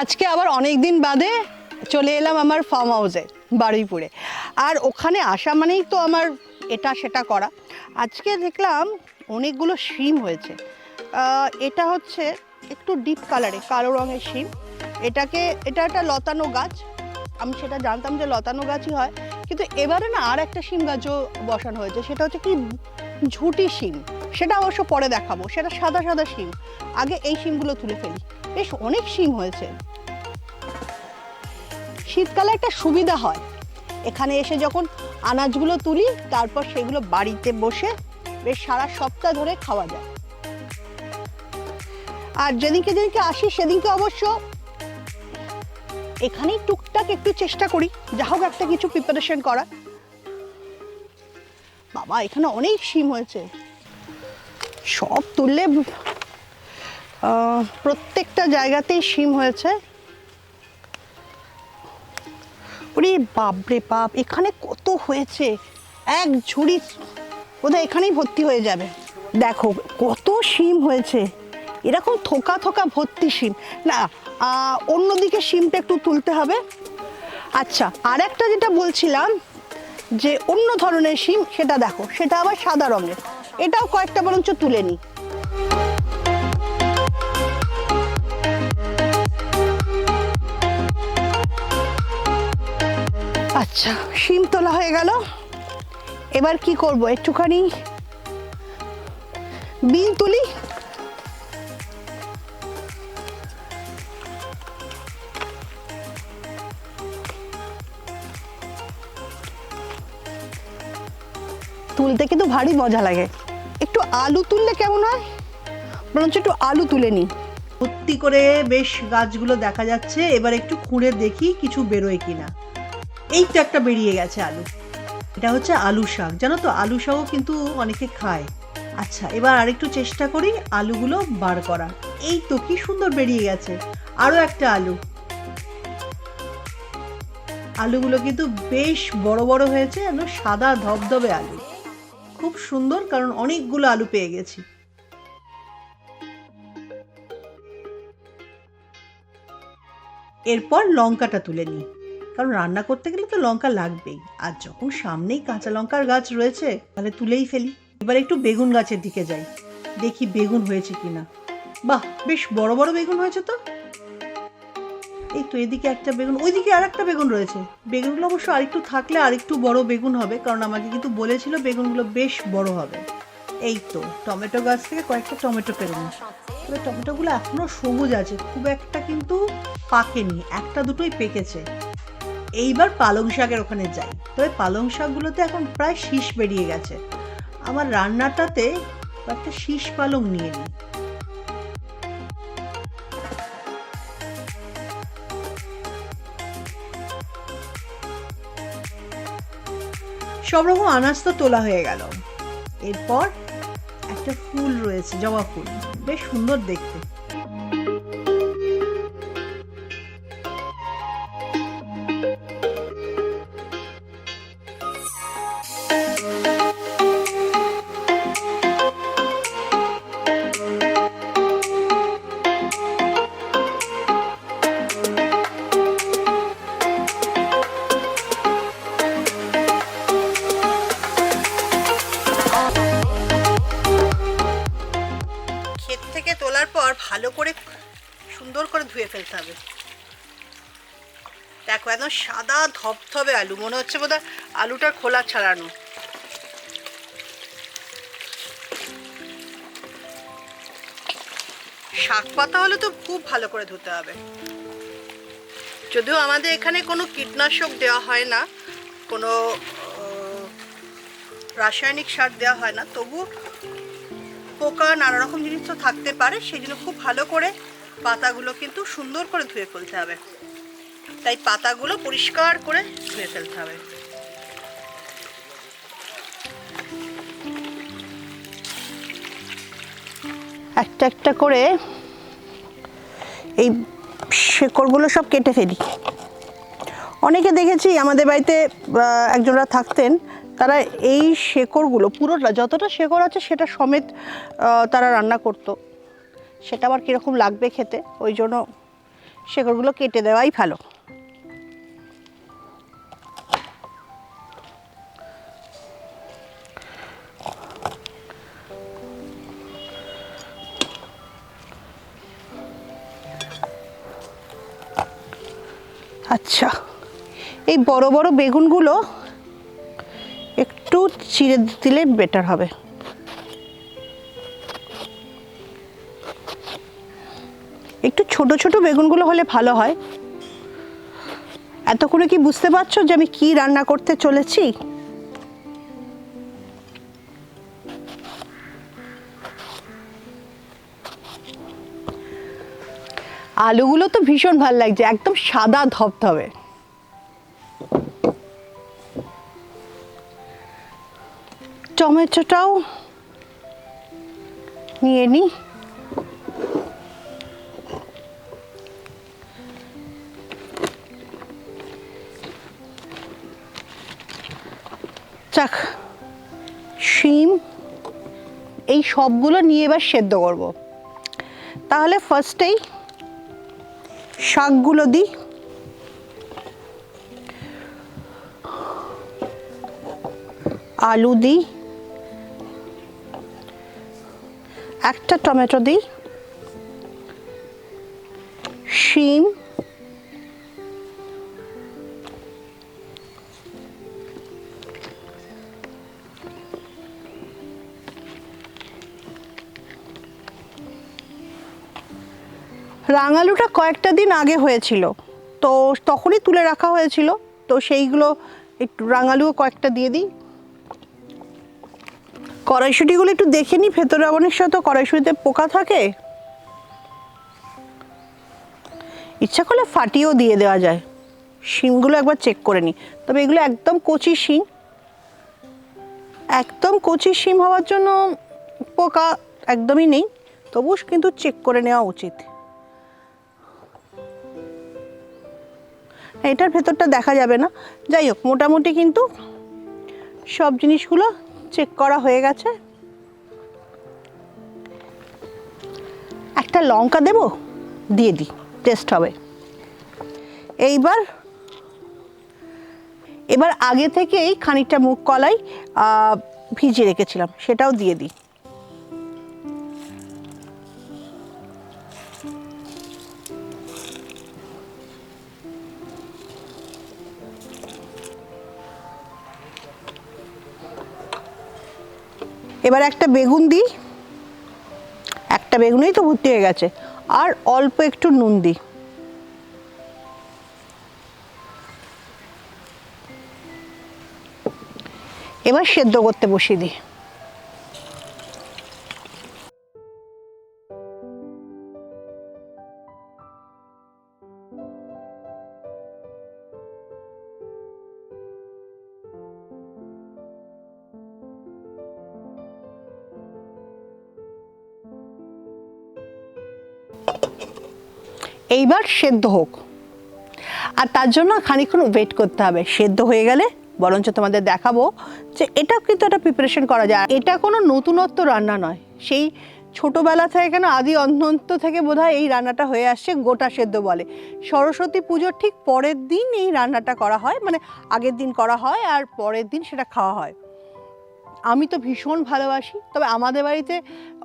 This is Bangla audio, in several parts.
আজকে আবার অনেক দিন বাদে চলে এলাম আমার ফার্ম হাউসে বারুইপুরে। আর ওখানে আসা মানেই তো আমার এটা সেটা করা। আজকে দেখলাম অনেকগুলো শিম হয়েছে। এটা হচ্ছে একটু ডিপ কালারে, কালো রঙের শিম। এটা একটা লতানো গাছ। আমি সেটা জানতাম যে লতানো গাছই হয়, কিন্তু এবারে না আর একটা শিম গাছও বসানো হয়েছে। সেটা হচ্ছে কি ঝুটি শিম। সেটা অবশ্য পরে দেখাবো। সেটা সাদা সাদা শিম। আগে এই শিমগুলো তুলে ফেলি। বেশ অনেক শিম হয়েছে। শীতকালে একটা সুবিধা হয়, এখানে এসে যখন আনাজগুলো তুলি তারপর সেগুলো বাড়িতে বসে বেশ সারা সপ্তাহ ধরে খাওয়া যায়। আর যেদিনকে আসি সেদিনকে অবশ্য এখানেই টুকটাক একটু চেষ্টা করি যা হোক একটা কিছু প্রিপারেশন করা। বাবা, এখানে অনেক শিম হয়েছে। সব তুললে প্রত্যেকটা জায়গাতেই শিম হয়েছে। ওরে বাপরে বাপ, এখানে কত হয়েছে! এক ঝুড়ি বোধহয় এখানেই ভর্তি হয়ে যাবে। দেখো কত শিম হয়েছে, এরকম থোকা থোকা ভর্তি শিম। না, অন্যদিকে শিমটা একটু তুলতে হবে। আচ্ছা, আর একটা যেটা বলছিলাম যে অন্য ধরনের শিম, সেটা দেখো, সেটা আবার সাদা রঙের। এটাও কয়েকটা বরঞ্চ তুলে নিই। আচ্ছা, শিম তোলা হয়ে গেল। এবার কি করব, একটুখানি বিন তুলি। তুলতে কিন্তু ভারী মজা লাগে। একটু আলু তুললে কেমন হয়, বরঞ্চ একটু আলু তুলে নিই। ভর্তি করে বেশ গাছগুলো দেখা যাচ্ছে। এবার একটু খুঁড়ে দেখি কিছু বেরোয় কিনা। এই তো একটা বেরিয়ে গেছে আলু। এটা হচ্ছে আলু শাক। জানো তো, আলু শাকও কিন্তু অনেকে খায়। আচ্ছা, এবার আরেকটু চেষ্টা করি আলুগুলো বার করা। এই তো কি সুন্দর বেরিয়ে গেছে আরো একটা আলু। আলুগুলো কিন্তু বেশ বড় বড় হয়েছে, একদম সাদা ধবধবে আলু। খুব সুন্দর, কারণ অনেকগুলো আলু পেয়ে গেছি। এরপর লঙ্কাটা তুলে নিই, কারণ রান্না করতে গেলে তো লঙ্কা লাগবেই। আর যখন সামনেই কাঁচা লঙ্কার গাছ রয়েছে তাহলে তুলেই ফেলি। এবার একটু বেগুন গাছের দিকে যাই, দেখি বেগুন হয়েছে কিনা। বাহ, বেশ বড় বড় বেগুন হয়েছে তো। এই তো এদিকে একটা বেগুন, ওইদিকে আর একটা বেগুন রয়েছে। বেগুনগুলো অবশ্য আরেকটু থাকলে আরেকটু বড় বেগুন হবে, কারণ আমাকে কিন্তু বলেছিল বেগুনগুলো বেশ বড় হবে। এই তো টমেটো গাছ থেকে কয়েকটা টমেটো পেরোনো। তবে টমেটোগুলো এখনো সবুজ আছে, খুব একটা কিন্তু পাকেনি, একটা দুটোই পেকেছে। এইবার পালং শাকের ওখানে যাই। তবে পালং শাকগুলোতে এখন প্রায় শীষ বেরিয়ে গেছে। আমার রান্নাটাতে একটা শীষ পালং নিয়ে নিই। সব রকম আনাজ তো তোলা হয়ে গেল। এরপর একটা ফুল রয়েছে, জবা ফুল, বেশ সুন্দর দেখতে। ভালো করে সুন্দর করে ধুয়ে ফেলতে হবে। দেখো একদম সাদা ধবধবে আলু, মনে হচ্ছে বোধহয় আলুটার খোলা ছাড়ানো। শাক পাতা হলে তো খুব ভালো করে ধুতে হবে। যদিও আমাদের এখানে কোনো কীটনাশক দেওয়া হয় না, কোনো রাসায়নিক সার দেওয়া হয় না, তবু পোকা নানা রকম জিনিস তো থাকতে পারে। সেই জন্য খুব ভালো করে পাতাগুলো কিন্তু সুন্দর করে ধুয়ে ফেলতে হবে। তাই পাতাগুলো পরিষ্কার করে ধুয়ে ফেলতে হবে। একটা একটা করে এই শেকড়গুলো সব কেটে ফেলি। অনেকে দেখেছি আমাদের বাড়িতে একজনরা থাকতেন, তারা এই শেকড়গুলো পুরোটা, যতটা শেকড় আছে সেটা সমেত তারা রান্না করতো। সেটা আবার কীরকম লাগবে খেতে, ওই জন্য শেকড়গুলো কেটে দেওয়াই ভালো। আচ্ছা, এই বড় বড় বেগুনগুলো একটু চিড়ে দিলে বেটার হবে। একটু ছোট ছোট বেগুনগুলো হলে ভালো হয়। এতক্ষণে কি বুঝতে পারছো যে আমি কি রান্না করতে চলেছি? আলুগুলো তো ভীষণ ভালো লাগছে, একদম সাদা ধবধবে। টমেটোটাও নিয়ে নিই। যাক, শিম এই সবগুলো নিয়ে এবার সেদ্ধ করব। তাহলে ফার্স্টেই শাকগুলো দিই। আলু দিই, একটা টমেটো দিই, শিম, রাঙালুটা কয়েকটা দিন আগে হয়েছিল, তো তখনই তুলে রাখা হয়েছিল, তো সেইগুলো একটু রাঙালুও কয়েকটা দিয়ে দিই। কড়াইশুঁটিগুলো একটু দেখে নিই, ভেতরে অনেক সময় তো কড়াইশুঁটিতে পোকা থাকে, ইচ্ছা করলে ফাটিয়েও দিয়ে দেওয়া যায়। শিমগুলো একবার চেক করে নিই, তবে এগুলো একদম কচি শিম, একদম কচি শিম হওয়ার জন্য পোকা একদমই নেই, তবু কিন্তু চেক করে নেওয়া উচিত। এটার ভেতরটা দেখা যাবে না, যাই হোক মোটামুটি কিন্তু সব জিনিসগুলো চেক করা হয়ে গেছে। একটা লঙ্কা দেব, দিয়ে দিই, টেস্ট হবে। এবার আগে থেকেই খানিকটা মুগ কলাই ভিজিয়ে রেখেছিলাম, সেটাও দিয়ে দিই। এবার একটা বেগুন দিই, একটা বেগুনই তো ভর্তি হয়ে গেছে, আর অল্প একটু নুন দিই। এবার সেদ্ধ করতে বসিয়ে দিই। এইবার সেদ্ধ হোক, আর তার জন্য খানিকক্ষণ ওয়েট করতে হবে। সেদ্ধ হয়ে গেলে বরঞ্চ তোমাদের দেখাবো যে এটা কিন্তু একটা প্রিপারেশন করা যায়। এটা কোনো নতুনত্ব রান্না নয়, সেই ছোটোবেলা থেকে, কেন আদি অনন্ত থেকে বোধহয় এই রান্নাটা হয়ে আসছে, গোটা সেদ্ধ বলে। সরস্বতী পুজোর ঠিক পরের দিন এই রান্নাটা করা হয়, মানে আগের দিন করা হয় আর পরের দিন সেটা খাওয়া হয়। আমি তো ভীষণ ভালোবাসি, তবে আমাদের বাড়িতে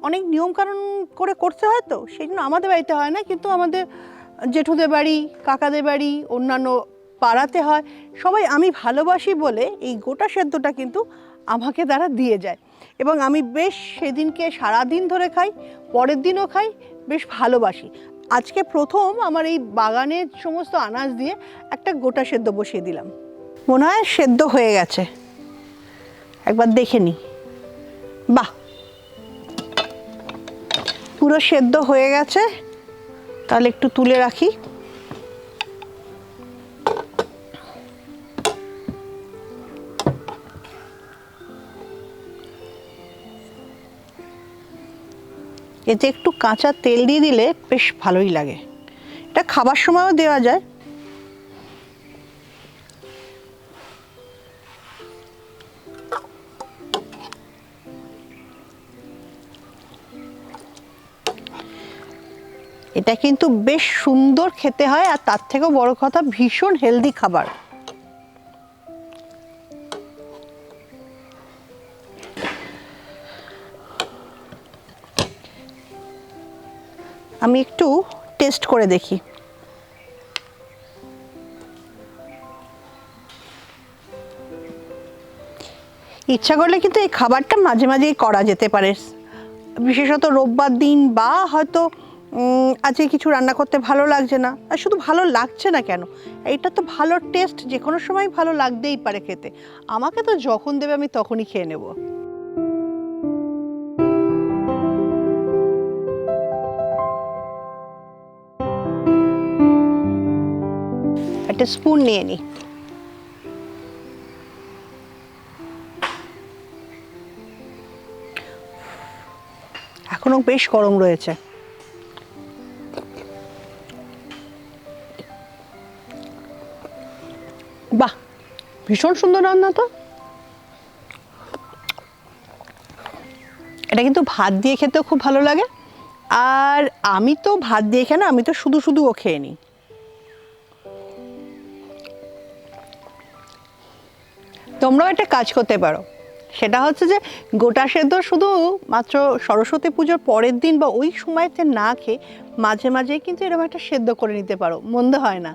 অনেক নিয়মকানুন করে করতে হয়, তো সেই জন্য আমাদের বাড়িতে হয় না, কিন্তু আমাদের জেঠুদের বাড়ি, কাকাদের বাড়ি, অন্যান্য পাড়াতে হয়। সবাই আমি ভালোবাসি বলে এই গোটা সেদ্ধটা কিন্তু আমাকে তারা দিয়ে যায়, এবং আমি বেশ সেদিনকে সারাদিন ধরে খাই, পরের দিনও খাই, বেশ ভালোবাসি। আজকে প্রথম আমার এই বাগানের সমস্ত আনাজ দিয়ে একটা গোটা সেদ্ধ বসিয়ে দিলাম। মনে হয় সেদ্ধ হয়ে গেছে, একবার দেখে নিই। বাহ, পুরো সেদ্ধ হয়ে গেছে, তাহলে একটু তুলে রাখি। এতে একটু কাঁচা তেল দিয়ে দিলে বেশ ভালোই লাগে, এটা খাবার সময়ও দেওয়া যায়। এটা কিন্তু বেশ সুন্দর খেতে হয়, আর তার থেকেও বড় কথা ভীষণ হেলদি খাবার। আমি একটু টেস্ট করে দেখি। ইচ্ছা করলে কিন্তু এই খাবারটা মাঝে মাঝেই করা যেতে পারে, বিশেষত রোববার দিন, বা হয়তো আজকে কিছু রান্না করতে ভালো লাগছে না। আর শুধু ভালো লাগছে না কেন, এইটা তো ভালো টেস্ট, যে কোনো সময় ভালো লাগতেই পারে খেতে। আমাকে তো যখন দেবে আমি তখনই খেয়ে নেব। একটা স্পুন নিয়ে নিই। এখনো বেশ গরম রয়েছে। বাহ, ভীষণ সুন্দর রান্না তো। এটা কিন্তু ভাত দিয়ে খেতেও খুব ভালো লাগে। আর আমি তো ভাত দিয়ে খেয়ে না, আমি তো শুধু শুধুও খেয়ে নিই। তোমরাও একটা কাজ করতে পারো, সেটা হচ্ছে যে গোটা সেদ্ধ শুধু মাত্র সরস্বতী পুজোর পরের দিন বা ওই সময়তে না খেয়ে মাঝে মাঝে কিন্তু এরকম একটা সেদ্ধ করে নিতে পারো, মন্দ হয় না।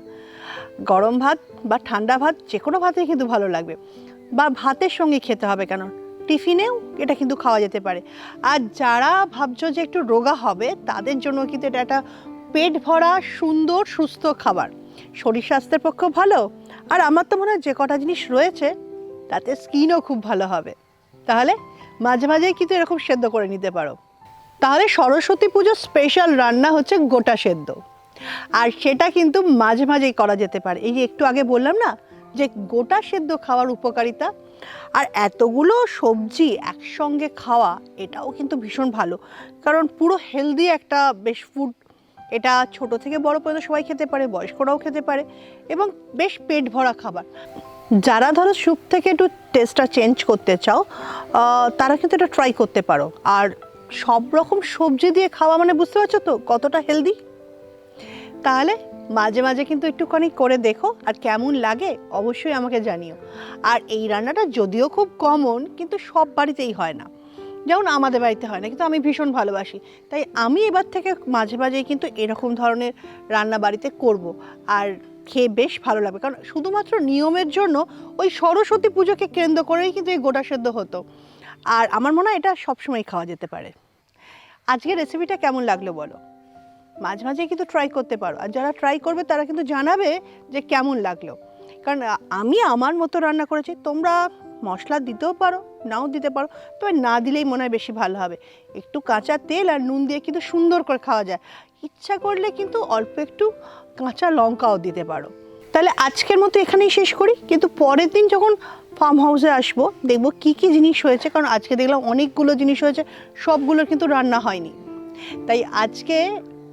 গরম ভাত বা ঠান্ডা ভাত যে কোনো ভাতেই কিন্তু ভালো লাগবে, বা ভাতের সঙ্গে খেতে হবে কেন, টিফিনেও এটা কিন্তু খাওয়া যেতে পারে। আর যারা ভাবছো যে একটু রোগা হবে তাদের জন্য কিন্তু এটা একটা পেট ভরা সুন্দর সুস্থ খাবার, শরীর স্বাস্থ্যের পক্ষেও ভালো। আর আমার তো মনে হয় যে কটা জিনিস রয়েছে তাতে স্কিনও খুব ভালো হবে। তাহলে মাঝে মাঝেই কিন্তু এরকম সেদ্ধ করে নিতে পারো। তাহলে সরস্বতী পুজোর স্পেশাল রান্না হচ্ছে গোটা সেদ্ধ, আর সেটা কিন্তু মাঝে মাঝেই করা যেতে পারে। এই যে একটু আগে বললাম না যে গোটা সেদ্ধ খাওয়ার উপকারিতা, আর এতগুলো সবজি একসঙ্গে খাওয়া এটাও কিন্তু ভীষণ ভালো, কারণ পুরো হেলদি একটা বেশ ফুড। এটা ছোট থেকে বড় পর্যন্ত সবাই খেতে পারে, বয়স্করাও খেতে পারে, এবং বেশ পেট ভরা খাবার। যারা ধরো স্যুপ থেকে একটু টেস্টটা চেঞ্জ করতে চাও, তারা কিন্তু এটা ট্রাই করতে পারো। আর সব রকম সবজি দিয়ে খাওয়া মানে বুঝতে পারছো তো কতটা হেলদি। তাহলে মাঝে মাঝে কিন্তু একটুখানি করে দেখো, আর কেমন লাগে অবশ্যই আমাকে জানিও। আর এই রান্নাটা যদিও খুব কমন, কিন্তু সব বাড়িতেই হয় না, যেমন আমাদের বাড়িতে হয় না, কিন্তু আমি ভীষণ ভালোবাসি। তাই আমি এবার থেকে মাঝে মাঝেই কিন্তু এরকম ধরনের রান্না বাড়িতে করব, আর খেয়ে বেশ ভালো লাগবে। কারণ শুধুমাত্র নিয়মের জন্য ওই সরস্বতী পুজোকে কেন্দ্র করেই কিন্তু এই গোটা সেদ্ধ হতো, আর আমার মনে হয় এটা সবসময় খাওয়া যেতে পারে। আজকের রেসিপিটা কেমন লাগলো বলো, মাঝে মাঝে কিন্তু ট্রাই করতে পারো। আর যারা ট্রাই করবে তারা কিন্তু জানাবে যে কেমন লাগলো, কারণ আমি আমার মতো রান্না করেছি। তোমরা মশলা দিতেও পারো, নাও দিতে পারো, তবে না দিলেই মনে হয় বেশি ভালো হবে। একটু কাঁচা তেল আর নুন দিয়ে কিন্তু সুন্দর করে খাওয়া যায়। ইচ্ছা করলে কিন্তু অল্প একটু কাঁচা লঙ্কাও দিতে পারো। তাহলে আজকের মতো এখানেই শেষ করি, কিন্তু পরের দিন যখন ফার্ম হাউসে আসবো দেখবো কী কী জিনিস হয়েছে, কারণ আজকে দেখলাম অনেকগুলো জিনিস হয়েছে, সবগুলোর কিন্তু রান্না হয়নি। তাই আজকে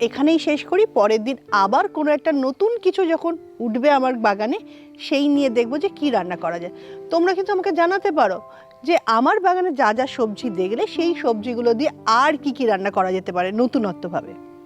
এখানেই শেষ করি, পরের দিন আবার কোনো একটা নতুন কিছু যখন উঠবে আমার বাগানে, সেই নিয়ে দেখবো যে কী রান্না করা যায়। তোমরা কিন্তু আমাকে জানাতে পারো যে আমার বাগানে যা যা সবজি দেখলে সেই সবজিগুলো দিয়ে আর কি কি রান্না করা যেতে পারে নতুনত্বভাবে।